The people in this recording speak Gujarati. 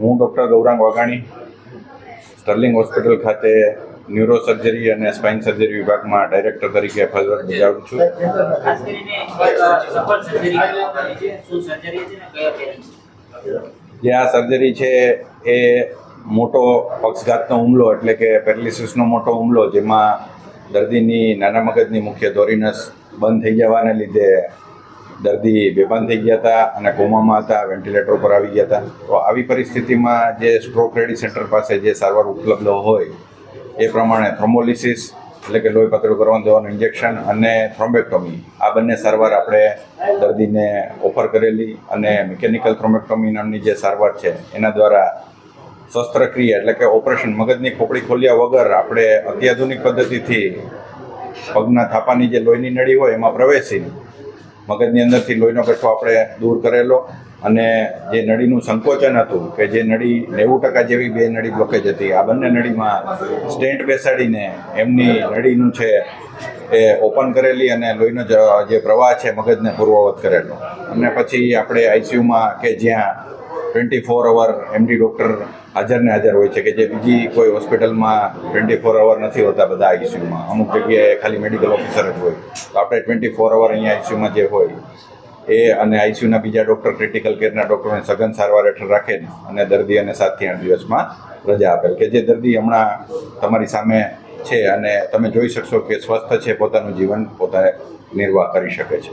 હું doctor Gaurang Vaghani Sterling hospital ખાતે ન્યુરો સર્જરી અને સ્પાઇન સર્જરી વિભાગમાં ડાયરેક્ટર તરીકે ફરજ બજાવું છું. જે આ સર્જરી છે એ મોટો પક્ષઘાતનો હુમલો એટલે કે પેરાલિસિસનો મોટો હુમલો, જેમાં દર્દીની નાના મગજની મુખ્ય ધોરીનસ બંધ થઈ જવાને લીધે દર્દી બેભાન થઈ ગયા હતા અને કોમામાં હતા, વેન્ટિલેટર પર આવી ગયા હતા. તો આવી પરિસ્થિતિમાં જે સ્ટ્રોક રેડી સેન્ટર પાસે જે સારવાર ઉપલબ્ધ હોય એ પ્રમાણે થ્રોમ્બોલિસિસ એટલે કે લોહી પાતળું કરવા દેવાનું ઇન્જેક્શન અને થ્રોમ્બેક્ટોમી, આ બંને સારવાર આપણે દર્દીને ઓફર કરેલી. અને મિકેનિકલ થ્રોમ્બેક્ટોમી નામની જે સારવાર છે એના દ્વારા શસ્ત્રક્રિયા એટલે કે ઓપરેશન, મગજની ખોપડી ખોલ્યા વગર આપણે અત્યાધુનિક પદ્ધતિથી પગના થાપાની જે લોહીની નળી હોય એમાં પ્રવેશી મગજની અંદરથી લોહીનો ગઠ્ઠો આપણે દૂર કરેલો. અને જે નળીનું સંકોચન હતું કે જે નળી 90% જેવી બે નળી બ્લોકેજ હતી, આ બંને નળીમાં સ્ટેન્ટ બેસાડીને એમની નળીનું છે એ ઓપન કરેલી અને લોહીનો જે પ્રવાહ છે મગજને પૂર્વવત કરેલો. અને પછી આપણે આઈસીયુમાં કે જ્યાં 24 અવર એમડી ડૉક્ટર હાજર ને હાજર હોય છે, કે જે બીજી કોઈ હોસ્પિટલમાં 24 અવર નથી હોતા બધા આઈસીયુમાં, અમુક જગ્યાએ ખાલી મેડિકલ ઓફિસર જ હોય. તો આપણે 24 અવર અહીંયા આઈસીયુમાં જે હોય એ અને આઈસીયુના બીજા ડૉક્ટર, ક્રિટિકલ કેરના ડૉક્ટરોને સઘન સારવાર હેઠળ રાખેલ અને દર્દી અને 7 થી 8 દિવસમાં રજા આપેલ. કે જે દર્દી હમણાં તમારી સામે છે અને તમે જોઈ શકશો કે સ્વસ્થ છે, પોતાનું જીવન પોતે નિર્વાહ કરી શકે છે.